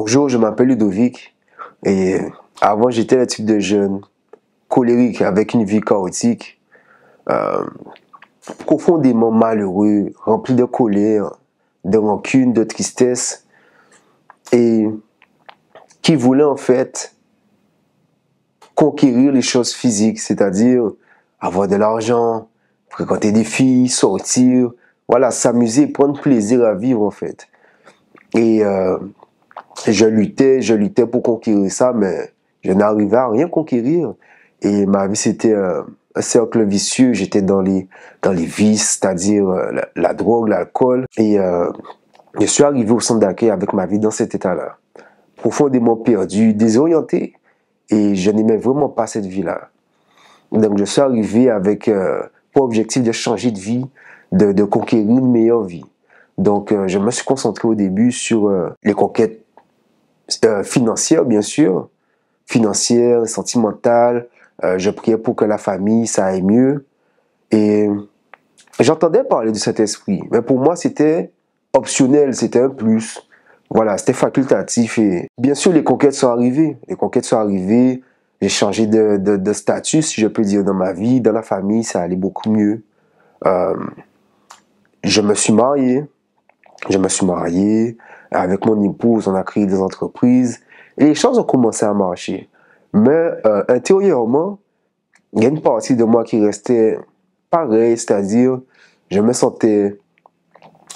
Bonjour, je m'appelle Ludovic et avant j'étais le type de jeune colérique avec une vie chaotique, euh, profondément malheureux, rempli de colère, de rancune, de tristesse et qui voulait en fait conquérir les choses physiques, c'est-à-dire avoir de l'argent, fréquenter des filles, sortir, voilà, s'amuser, prendre plaisir à vivre en fait. Et je luttais pour conquérir ça, mais je n'arrivais à rien conquérir. Et ma vie, c'était un cercle vicieux. J'étais dans les vices, c'est-à-dire la drogue, l'alcool. Et je suis arrivé au centre d'accueil avec ma vie dans cet état-là, profondément perdu, désorienté. Et je n'aimais vraiment pas cette vie-là. Donc, je suis arrivé avec pour objectif de changer de vie, de conquérir une meilleure vie. Donc, je me suis concentré au début sur les conquêtes financière, bien sûr, financière, sentimentale. Je priais pour que la famille, ça aille mieux. Et j'entendais parler de cet esprit, mais pour moi, c'était optionnel, c'était un plus. Voilà, c'était facultatif. Et bien sûr, les conquêtes sont arrivées. Les conquêtes sont arrivées. J'ai changé de statut, si je peux dire, dans ma vie, dans la famille, ça allait beaucoup mieux. Euh, je me suis marié. Je me suis marié. Avec mon épouse, on a créé des entreprises. Et les choses ont commencé à marcher. Mais intérieurement, il y a une partie de moi qui restait pareille, c'est-à-dire, je me sentais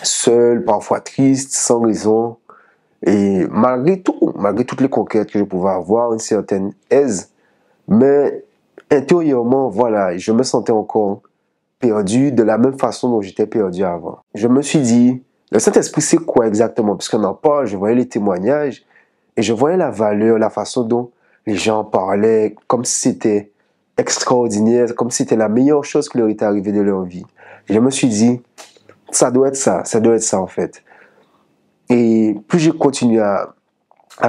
seul, parfois triste, sans raison. Et malgré tout, malgré toutes les conquêtes que je pouvais avoir, une certaine aise, mais intérieurement, voilà, je me sentais encore perdu de la même façon dont j'étais perdu avant. Je me suis dit, le Saint-Esprit, c'est quoi exactement? Puisqu'on en parle, je voyais les témoignages et je voyais la valeur, la façon dont les gens parlaient, comme si c'était extraordinaire, comme si c'était la meilleure chose qui leur était arrivée de leur vie. Et je me suis dit, ça doit être ça en fait. Et plus j'ai continué à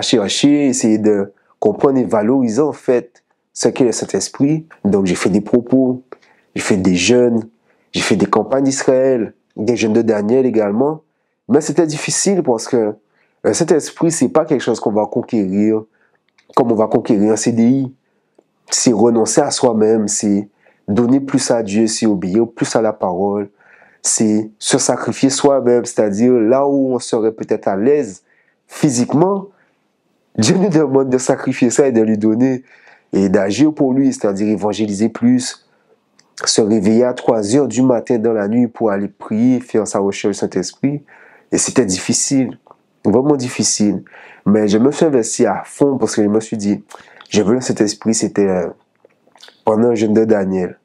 chercher, essayer de comprendre et valoriser en fait ce qu'est le Saint-Esprit. Donc j'ai fait des propos, j'ai fait des jeûnes, j'ai fait des campagnes d'Israël, des jeûnes de Daniel également. Mais c'était difficile parce que le Saint-Esprit, c'est pas quelque chose qu'on va conquérir comme on va conquérir un CDI. C'est renoncer à soi-même, c'est donner plus à Dieu, c'est obéir plus à la parole, c'est se sacrifier soi-même, c'est-à-dire là où on serait peut-être à l'aise physiquement, Dieu nous demande de sacrifier ça et de lui donner et d'agir pour lui, c'est-à-dire évangéliser plus, se réveiller à 3 heures du matin dans la nuit pour aller prier, faire sa recherche du Saint-Esprit. Et c'était difficile, vraiment difficile. Mais je me suis investi à fond parce que je me suis dit, je veux le Saint-Esprit, c'était pendant un jeûne de Daniel.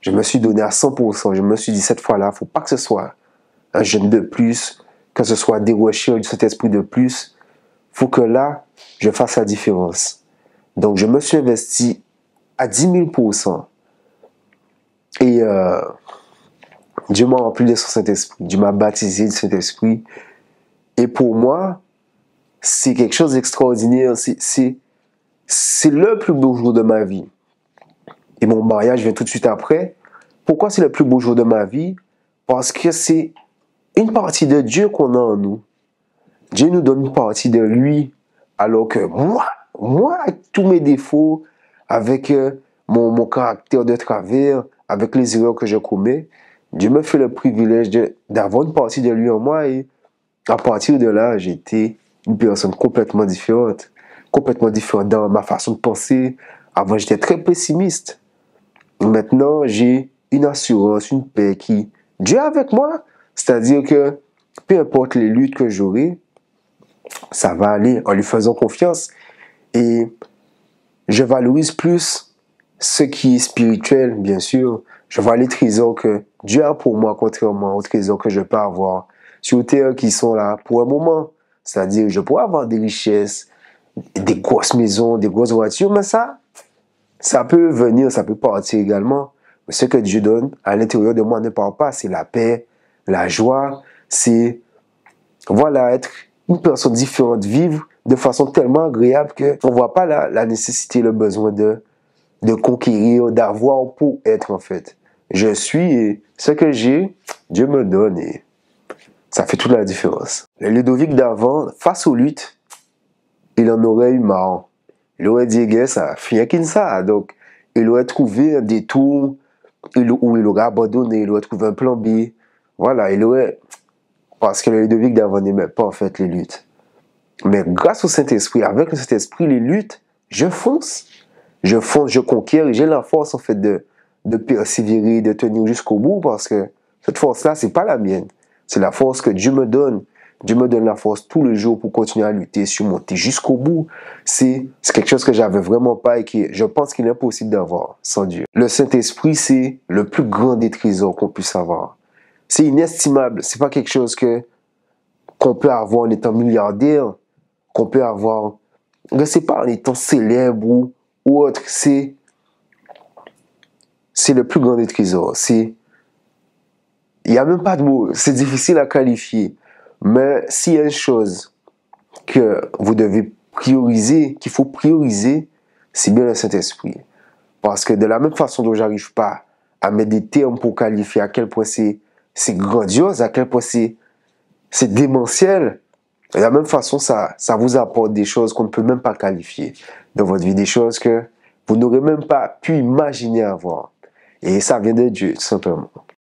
Je me suis donné à 100%. Je me suis dit, cette fois-là, il ne faut pas que ce soit un jeûne de plus, que ce soit des recherches du Saint-Esprit de plus. Il faut que là, je fasse la différence. Donc, je me suis investi à 10 000%. Et Dieu m'a rempli de son Saint-Esprit. Dieu m'a baptisé du Saint-Esprit. Et pour moi, c'est quelque chose d'extraordinaire. C'est le plus beau jour de ma vie. Et mon mariage vient tout de suite après. Pourquoi c'est le plus beau jour de ma vie? Parce que c'est une partie de Dieu qu'on a en nous. Dieu nous donne une partie de lui. Alors que moi, avec tous mes défauts, avec mon caractère de travers, avec les erreurs que je commets, Dieu me fait le privilège d'avoir une partie de lui en moi. Et à partir de là, j'ai été une personne complètement différente dans ma façon de penser. Avant, j'étais très pessimiste. Maintenant, j'ai une assurance, une paix qui... Dieu est avec moi. C'est-à-dire que peu importe les luttes que j'aurai, ça va aller en lui faisant confiance. Et je valorise plus ce qui est spirituel, bien sûr. Je vois les trésors que Dieu a pour moi, contrairement aux trésors que je peux avoir sur terre qui sont là pour un moment. C'est-à-dire, je pourrais avoir des richesses, des grosses maisons, des grosses voitures, mais ça peut venir, ça peut partir également. Mais ce que Dieu donne à l'intérieur de moi ne part pas. C'est la paix, la joie, c'est, voilà, être une personne différente, vivre de façon tellement agréable qu'on ne voit pas la nécessité, le besoin de conquérir, d'avoir pour être en fait. Je suis et ce que j'ai, Dieu me donne et ça fait toute la différence. Le Ludovic d'avant, face aux luttes, il en aurait eu marre. Il aurait dit, gars, ça fait qu'une ça. Donc, il aurait trouvé un détour où il aurait abandonné, il aurait trouvé un plan B. Voilà, il aurait... Parce que le Ludovic d'avant n'aimait pas, en fait, les luttes. Mais grâce au Saint-Esprit, avec le Saint-Esprit, les luttes, je fonce. Je fonce, je conquiers et j'ai la force, en fait, de persévérer, de tenir jusqu'au bout parce que cette force-là, c'est pas la mienne. C'est la force que Dieu me donne. Dieu me donne la force tous les jours pour continuer à lutter, surmonter jusqu'au bout. C'est quelque chose que j'avais vraiment pas et que je pense qu'il est impossible d'avoir sans Dieu. Le Saint-Esprit, c'est le plus grand des trésors qu'on puisse avoir. C'est inestimable. C'est pas quelque chose qu'on peut avoir en étant milliardaire, qu'on peut avoir, je sais pas, en étant célèbre ou autre. C'est le plus grand des trésors. Il n'y a même pas de mots. C'est difficile à qualifier. Mais s'il y a une chose que vous devez prioriser, qu'il faut prioriser, c'est bien le Saint-Esprit. Parce que de la même façon dont j'arrive pas à mettre des termes pour qualifier à quel point c'est grandiose, à quel point c'est démentiel, de la même façon, ça vous apporte des choses qu'on ne peut même pas qualifier dans votre vie, des choses que vous n'aurez même pas pu imaginer avoir. Et ça vient de Dieu, tout simplement.